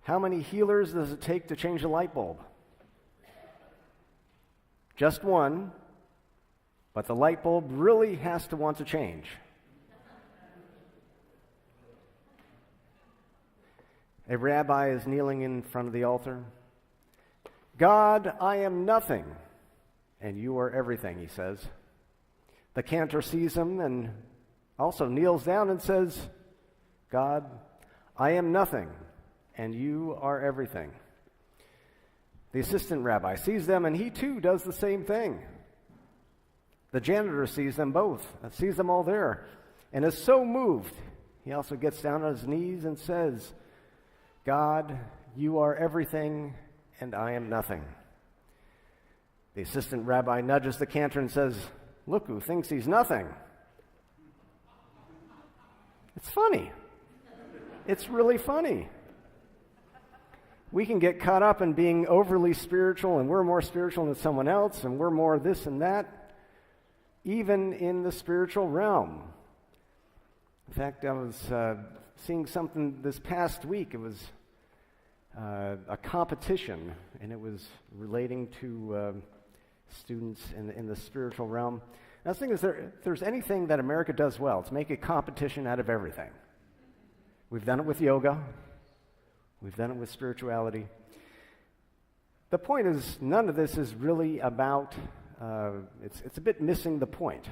How many healers does it take to change a light bulb? Just one, but the light bulb really has to want to change. A rabbi is kneeling in front of the altar. God, I am nothing, and you are everything, he says. The cantor sees him and also kneels down and says, God, I am nothing, and you are everything. The assistant rabbi sees them, and he too does the same thing. The janitor sees them both, sees them all there, and is so moved, he also gets down on his knees and says, God, you are everything, and I am nothing. The assistant rabbi nudges the cantor and says, look who thinks he's nothing. It's funny. It's really funny. We can get caught up in being overly spiritual, and we're more spiritual than someone else, and we're more this and that, even in the spiritual realm. In fact, I was seeing something this past week. It was a competition, and it was relating to students in the spiritual realm. And I was thinking, if there's anything that America does well, it's make a competition out of everything. We've done it with yoga. We've done it with spirituality. The point is, none of this is really about, it's a bit missing the point.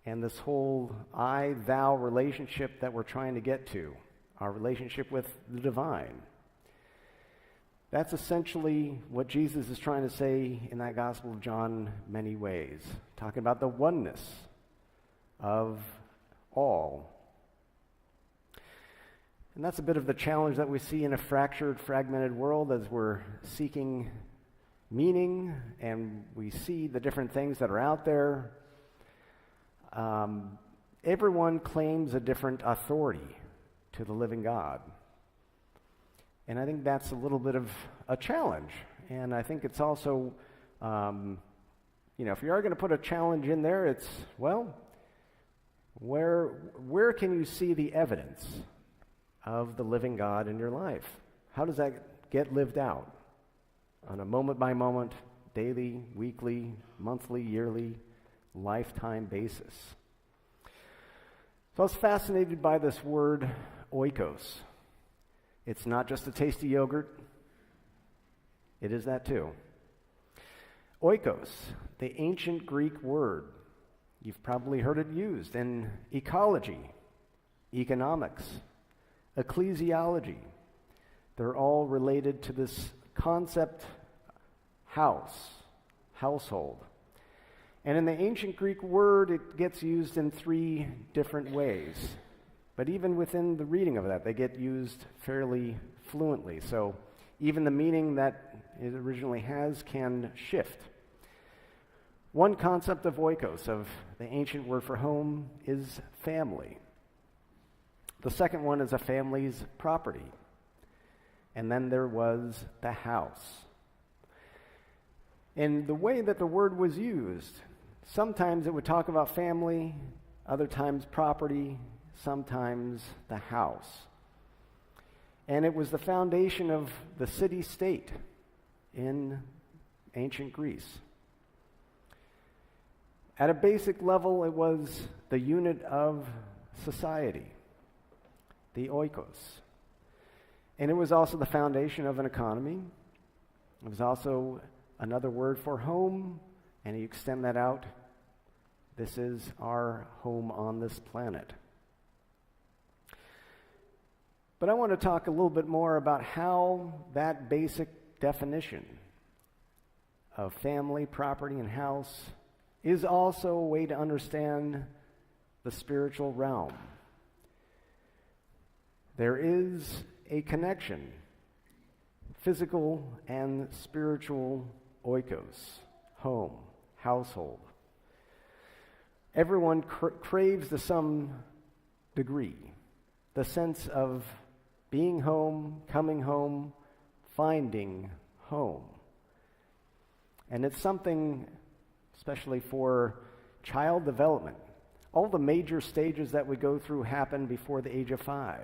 And this whole I-thou relationship that we're trying to get to, our relationship with the divine. That's essentially what Jesus is trying to say in that Gospel of John many ways, talking about the oneness of all. And that's a bit of the challenge that we see in a fractured, fragmented world as we're seeking meaning and we see the different things that are out there. Everyone claims a different authority to the living God. And I think that's a little bit of a challenge. And I think it's also, if you are going to put a challenge in there, it's, well, where can you see the evidence of the living God in your life? How does that get lived out? On a moment-by-moment, daily, weekly, monthly, yearly, lifetime basis. So I was fascinated by this word, oikos. It's not just a tasty yogurt. It is that too. Oikos, the ancient Greek word. You've probably heard it used in ecology, economics, ecclesiology. They're all related to this concept, household. And in the ancient Greek word, it gets used in 3 different ways. But even within the reading of that, they get used fairly fluently. So even the meaning that it originally has can shift. One concept of oikos, of the ancient word for home, is family. The second one is a family's property. And then there was the house. And the way that the word was used, sometimes it would talk about family, other times property, sometimes the house. And it was the foundation of the city-state in ancient Greece. At a basic level, it was the unit of society, the oikos. And it was also the foundation of an economy. It was also another word for home, and you extend that out. This is our home on this planet. But I want to talk a little bit more about how that basic definition of family, property, and house is also a way to understand the spiritual realm. There is a connection, physical and spiritual oikos, home, household. Everyone craves to some degree the sense of being home, coming home, finding home. And it's something, especially for child development. All the major stages that we go through happen before the age of 5.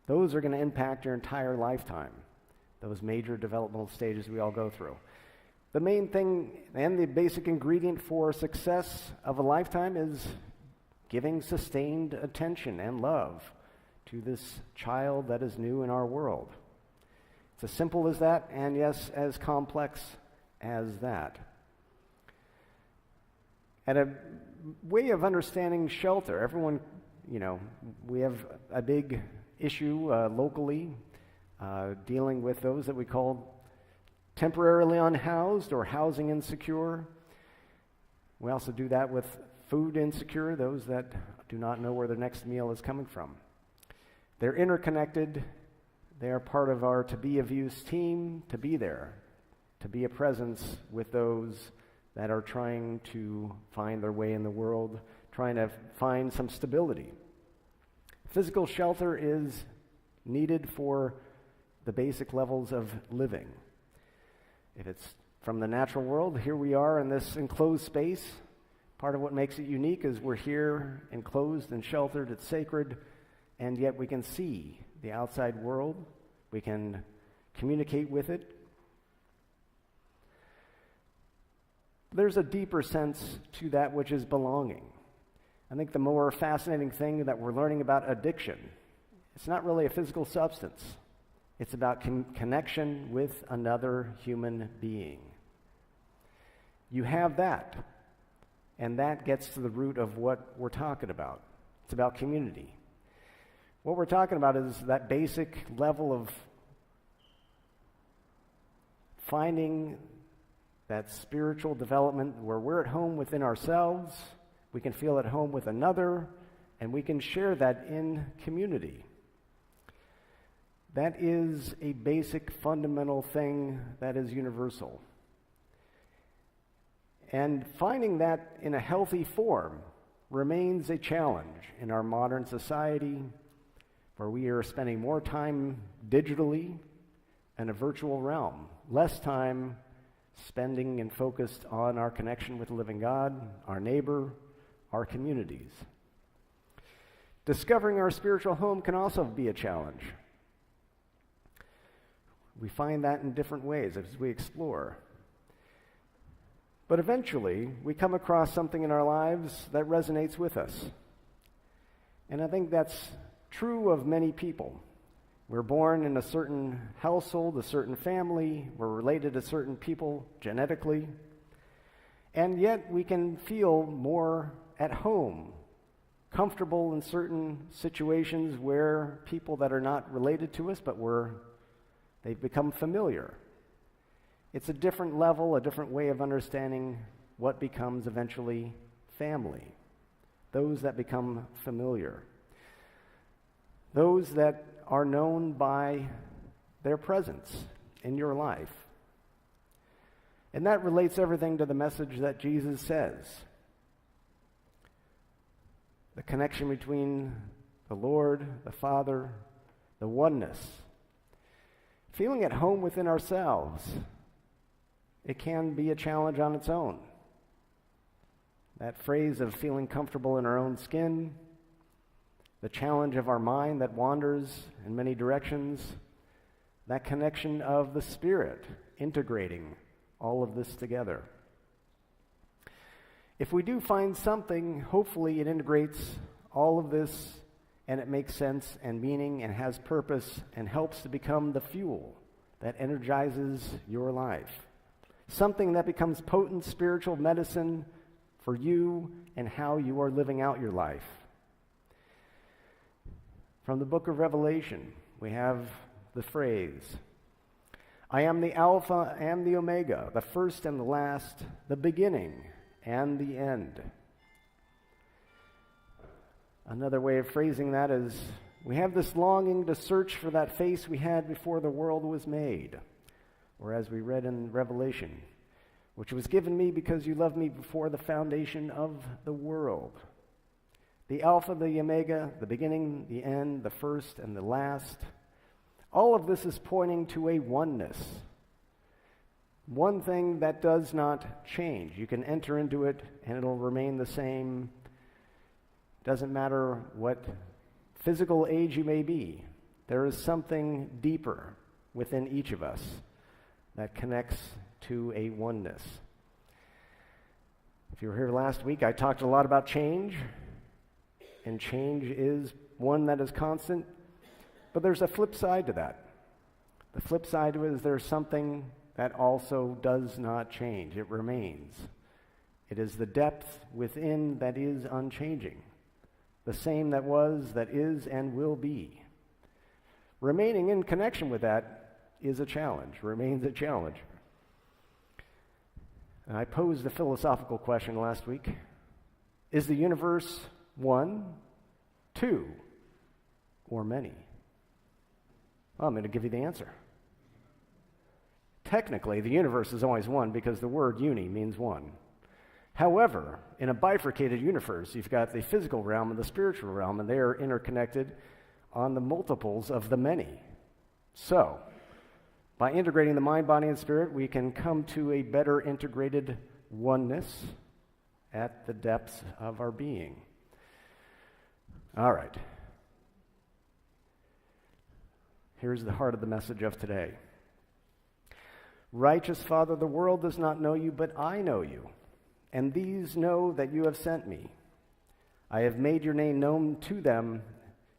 Those are going to impact your entire lifetime, those major developmental stages we all go through. The main thing and the basic ingredient for success of a lifetime is giving sustained attention and love to this child that is new in our world. It's as simple as that, and yes, as complex as that. And a way of understanding shelter, everyone, we have a big issue locally dealing with those that we call temporarily unhoused or housing insecure. We also do that with food insecure, those that do not know where their next meal is coming from. They're interconnected. They are part of our To Be of Use team, to be there, to be a presence with those that are trying to find their way in the world, trying to find some stability. Physical shelter is needed for the basic levels of living. If it's from the natural world, here we are in this enclosed space. Part of what makes it unique is we're here enclosed and sheltered, it's sacred, and yet we can see the outside world. We can communicate with it. There's a deeper sense to that which is belonging. I think the more fascinating thing that we're learning about addiction, it's not really a physical substance. It's about connection with another human being. You have that, and that gets to the root of what we're talking about. It's about community. What we're talking about is that basic level of finding that spiritual development where we're at home within ourselves, we can feel at home with another, and we can share that in community. That is a basic fundamental thing that is universal. And finding that in a healthy form remains a challenge in our modern society, where we are spending more time digitally in a virtual realm, less time spending and focused on our connection with the living God, our neighbor, our communities. Discovering our spiritual home can also be a challenge. We find that in different ways as we explore. But eventually, we come across something in our lives that resonates with us. And I think that's true of many people. We're born in a certain household, a certain family. We're related to certain people genetically. And yet we can feel more at home, comfortable in certain situations where people that are not related to us, but they've become familiar. It's a different level, a different way of understanding what becomes eventually family. Those that become familiar. Those that are known by their presence in your life. And that relates everything to the message that Jesus says. The connection between the Lord, the Father, the oneness. Feeling at home within ourselves, it can be a challenge on its own. That phrase of feeling comfortable in our own skin, the challenge of our mind that wanders in many directions, that connection of the Spirit integrating all of this together. If we do find something, hopefully it integrates all of this and it makes sense and meaning and has purpose and helps to become the fuel that energizes your life. Something that becomes potent spiritual medicine for you and how you are living out your life. From the book of Revelation, we have the phrase, I am the Alpha and the Omega, the first and the last, the beginning and the end. Another way of phrasing that is, we have this longing to search for that face we had before the world was made. Or as we read in Revelation, which was given me because you loved me before the foundation of the world. The Alpha, the Omega, the beginning, the end, the first, and the last. All of this is pointing to a oneness. One thing that does not change. You can enter into it and it'll remain the same. Doesn't matter what physical age you may be. There is something deeper within each of us that connects to a oneness. If you were here last week, I talked a lot about change, and change is one that is constant, but there's a flip side to that. The flip side to it is there's something that also does not change. It remains. It is the depth within that is unchanging, the same that was, that is, and will be. Remaining in connection with that is a challenge, remains a challenge. And I posed a philosophical question last week. Is the universe one, two, or many? Well, I'm going to give you the answer. Technically, the universe is always one because the word uni means one. However, in a bifurcated universe, you've got the physical realm and the spiritual realm, and they are interconnected on the multiples of the many. So, by integrating the mind, body, and spirit, we can come to a better integrated oneness at the depths of our being. All right. Here's the heart of the message of today. Righteous Father, the world does not know you, but I know you, and these know that you have sent me. I have made your name known to them,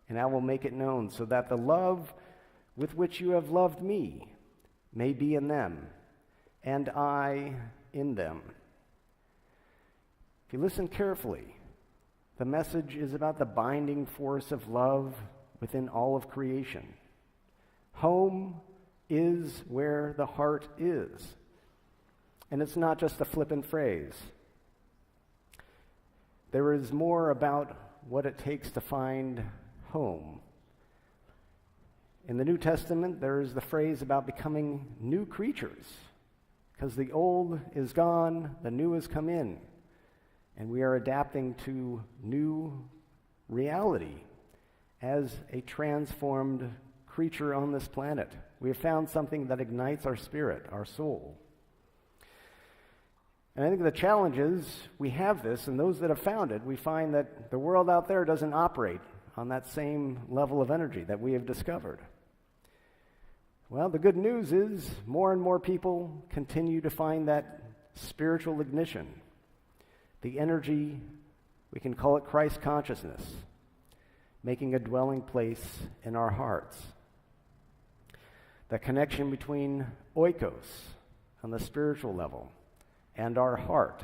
and I will make it known, so that the love with which you have loved me may be in them, and I in them. If you listen carefully, the message is about the binding force of love within all of creation. Home is where the heart is. And it's not just a flippant phrase. There is more about what it takes to find home. In the New Testament, there is the phrase about becoming new creatures, because the old is gone, the new has come in, and we are adapting to new reality as a transformed creature on this planet. We have found something that ignites our spirit, our soul. And I think the challenge is we have this, and those that have found it, we find that the world out there doesn't operate on that same level of energy that we have discovered. Well, the good news is more and more people continue to find that spiritual ignition, the energy, we can call it Christ consciousness, making a dwelling place in our hearts. The connection between OIKOS on the spiritual level and our heart.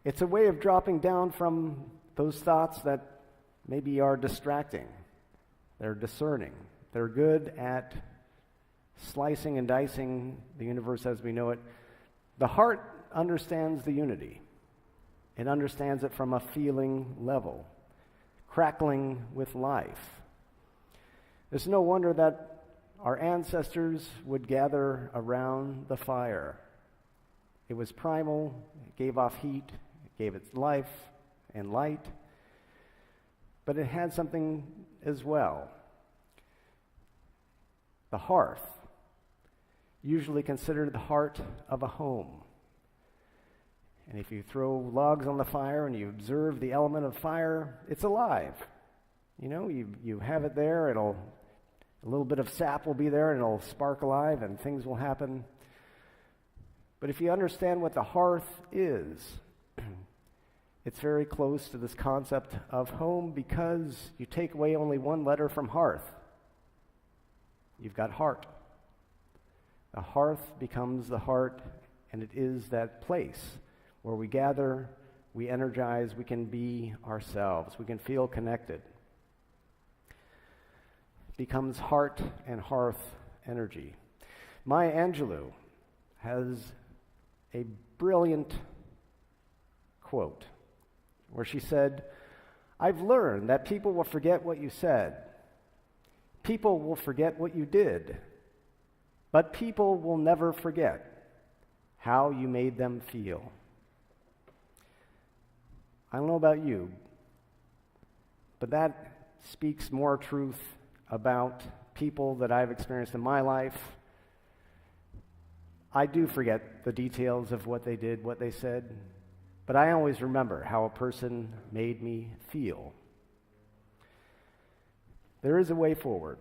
It's a way of dropping down from those thoughts that maybe are distracting. They're discerning. They're good at slicing and dicing the universe as we know it. The heart understands the unity. It understands it from a feeling level, crackling with life. It's no wonder that our ancestors would gather around the fire. It was primal, it gave off heat, it gave its life and light, but it had something as well. The hearth, usually considered the heart of a home. And if you throw logs on the fire and you observe the element of fire, it's alive. You know, you have it there, a little bit of sap will be there and it'll spark alive and things will happen. But if you understand what the hearth is, it's very close to this concept of home because you take away only one letter from hearth. You've got heart. The hearth becomes the heart, and it is that place where we gather, we energize, we can be ourselves, we can feel connected. Becomes heart and hearth energy. Maya Angelou has a brilliant quote where she said, "I've learned that people will forget what you said. People will forget what you did. But people will never forget how you made them feel." I don't know about you, but that speaks more truth about people that I've experienced in my life. I do forget the details of what they did, what they said, but I always remember how a person made me feel. There is a way forward,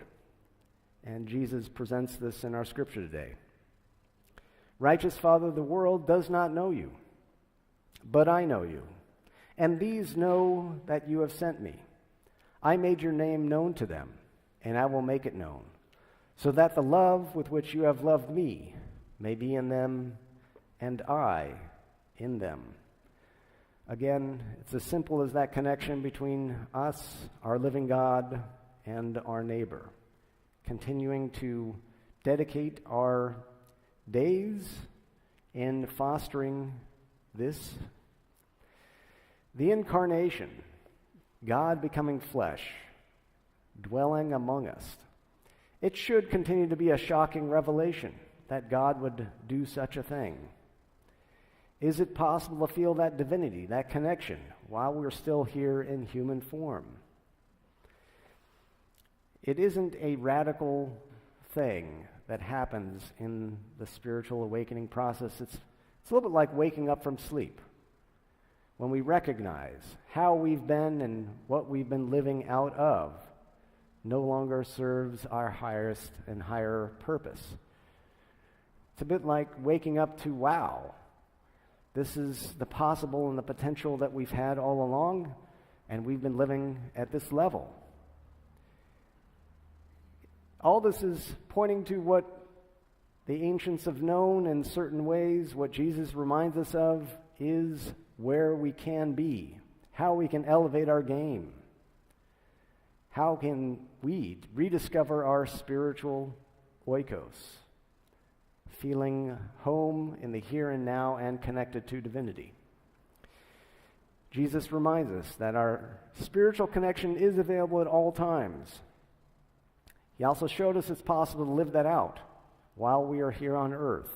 and Jesus presents this in our scripture today. Righteous Father, the world does not know you, but I know you, and these know that you have sent me. I made your name known to them, and I will make it known, so that the love with which you have loved me may be in them, and I in them. Again, it's as simple as that connection between us, our living God, and our neighbor. Continuing to dedicate our days in fostering this. The incarnation, God becoming flesh, dwelling among us. It should continue to be a shocking revelation that God would do such a thing. Is it possible to feel that divinity, that connection, while we're still here in human form? It isn't a radical thing that happens in the spiritual awakening process. It's a little bit like waking up from sleep. When we recognize how we've been and what we've been living out of no longer serves our highest and higher purpose. It's a bit like waking up to, wow, this is the possible and the potential that we've had all along, and we've been living at this level. All this is pointing to what the ancients have known in certain ways. What Jesus reminds us of is where we can be, how we can elevate our game, how can we rediscover our spiritual oikos, feeling home in the here and now and connected to divinity. Jesus reminds us that our spiritual connection is available at all times. He also showed us it's possible to live that out while we are here on earth,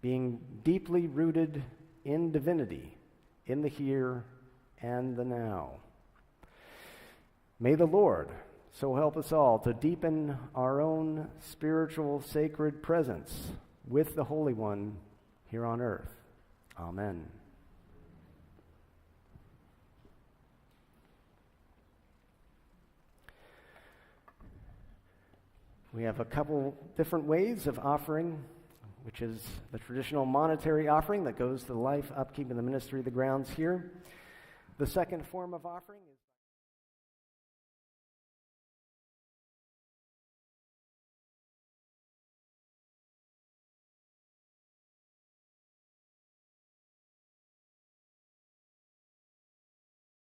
being deeply rooted in divinity, in the here and the now. May the Lord so help us all to deepen our own spiritual sacred presence with the Holy One here on earth. Amen. We have a couple different ways of offering, which is the traditional monetary offering that goes to the life, upkeep, and the ministry of the grounds here. The second form of offering is